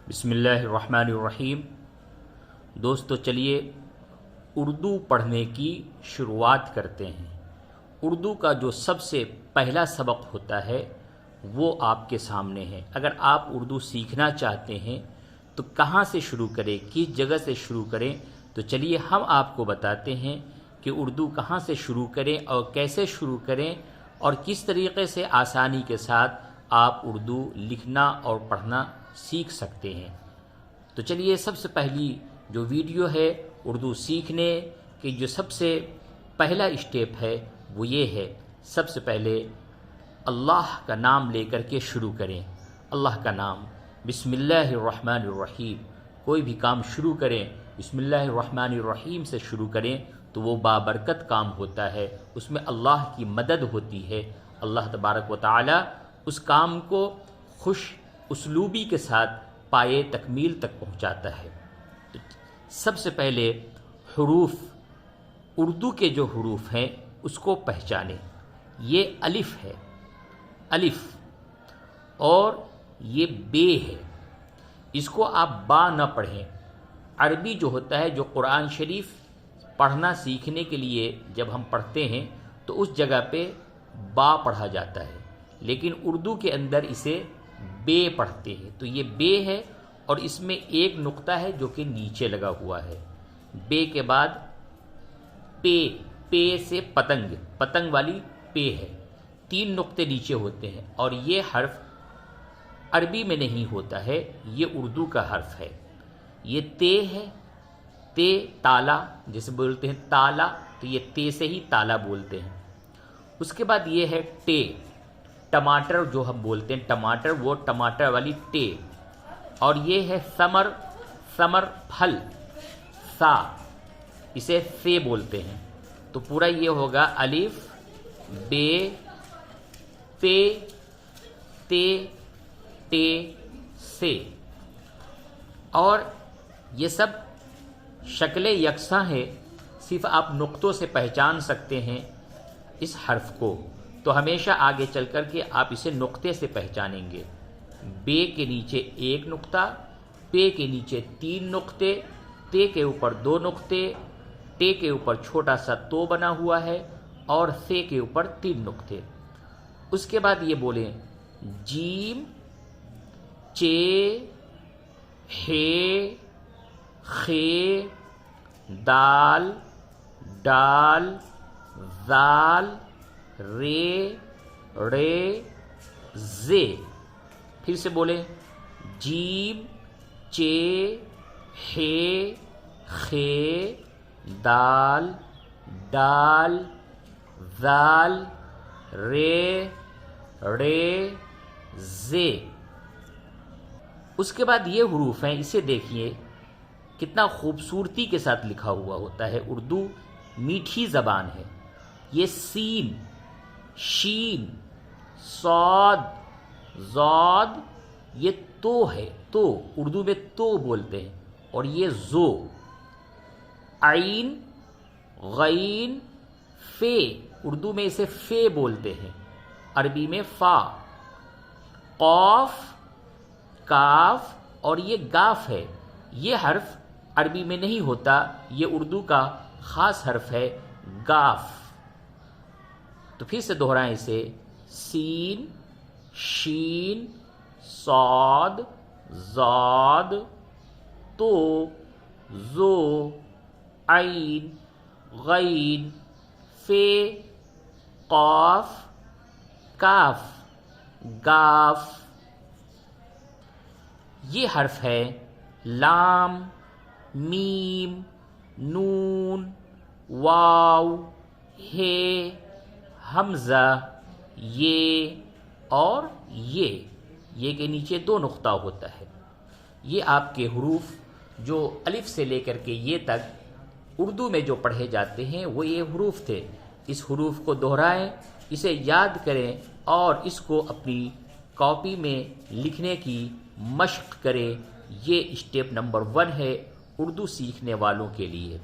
بسم اللہ الرحمن الرحیم۔ دوستو چلیے اردو پڑھنے کی شروعات کرتے ہیں۔ اردو کا جو سب سے پہلا سبق ہوتا ہے وہ آپ کے سامنے ہے۔ اگر آپ اردو سیکھنا چاہتے ہیں تو کہاں سے شروع کریں، کس جگہ سے شروع کریں، تو چلیے ہم آپ کو بتاتے ہیں کہ اردو کہاں سے شروع کریں اور کیسے شروع کریں اور کس طریقے سے آسانی کے ساتھ آپ اردو لکھنا اور پڑھنا سیکھ سکتے ہیں۔ تو چلیے سب سے پہلی جو ویڈیو ہے اردو سیکھنے کی، جو سب سے پہلا اسٹیپ ہے وہ یہ ہے، سب سے پہلے اللہ کا نام لے کر کے شروع کریں۔ اللہ کا نام، بسم اللہ الرحمن الرحیم۔ کوئی بھی کام شروع کریں بسم اللہ الرحمن الرحیم سے شروع کریں تو وہ بابرکت کام ہوتا ہے، اس میں اللہ کی مدد ہوتی ہے۔ اللہ تبارک و تعالی اس کام کو خوش اسلوبی کے ساتھ پائے تکمیل تک پہنچاتا ہے۔ تو سب سے پہلے حروف، اردو کے جو حروف ہیں اس کو پہچانیں۔ یہ الف ہے، الف، اور یہ بے ہے۔ اس کو آپ با نہ پڑھیں۔ عربی جو ہوتا ہے، جو قرآن شریف پڑھنا سیکھنے کے لیے جب ہم پڑھتے ہیں تو اس جگہ پہ با پڑھا جاتا ہے، لیکن اردو کے اندر اسے بے پڑھتے ہیں۔ تو یہ بے ہے اور اس میں ایک نقطہ ہے جو کہ نیچے لگا ہوا ہے۔ بے کے بعد پے، پے سے پتنگ، پتنگ والی پے ہے، 3 نقطے نیچے ہوتے ہیں، اور یہ حرف عربی میں نہیں ہوتا ہے، یہ اردو کا حرف ہے۔ یہ تے ہے، تے تالا جیسے بولتے ہیں تالا، تو یہ تے سے ہی تالا بولتے ہیں۔ اس کے بعد یہ ہے ٹے، ٹماٹر جو ہم بولتے ہیں ٹماٹر، وہ ٹماٹر والی ٹے، اور یہ ہے ثمر، ثمر پھل، سا، اسے سے بولتے ہیں۔ تو پورا یہ ہوگا الف، بے، پے، تے، ٹے، سے، اور یہ سب شکلیں یکساں ہیں، صرف آپ نقطوں سے پہچان سکتے ہیں اس حرف کو۔ تو ہمیشہ آگے چل کر کے آپ اسے نقطے سے پہچانیں گے۔ بے کے نیچے 1 نقطہ، پے کے نیچے 3 نقطے، تے کے اوپر 2 نقطے، ٹے کے اوپر چھوٹا سا تو بنا ہوا ہے، اور سے کے اوپر 3 نقطے۔ اس کے بعد یہ بولیں جیم، چے، ہے، خے، دال، ڈال، زال، رے، رے، زے۔ پھر سے بولیں جیم، چے، ہے، خے، دال، ڈال، زال، رے، رے، زے۔ اس کے بعد یہ حروف ہیں، اسے دیکھیے کتنا خوبصورتی کے ساتھ لکھا ہوا ہوتا ہے۔ اردو میٹھی زبان ہے۔ یہ سین، شین، صاد، ضاد، یہ تو ہے، تو اردو میں تو بولتے ہیں، اور یہ زو، عین، غین، فے، اردو میں اسے فے بولتے ہیں، عربی میں فا، قاف، کاف، اور یہ گاف ہے۔ یہ حرف عربی میں نہیں ہوتا، یہ اردو کا خاص حرف ہے، گاف۔ تو پھر سے دہرائیں اسے، سین، شین، صاد، ضاد، تو، زو، عین، غین، فے، قاف، کاف، گاف۔ یہ حرف ہے لام، میم، نون، واو، ہے، حمزہ، یہ، اور یہ کے نیچے 2 نقطہ ہوتا ہے۔ یہ آپ کے حروف جو الف سے لے کر کے یہ تک اردو میں جو پڑھے جاتے ہیں وہ یہ حروف تھے۔ اس حروف کو دہرائیں، اسے یاد کریں، اور اس کو اپنی کاپی میں لکھنے کی مشق کریں۔ یہ اسٹیپ نمبر 1 ہے اردو سیکھنے والوں کے لیے۔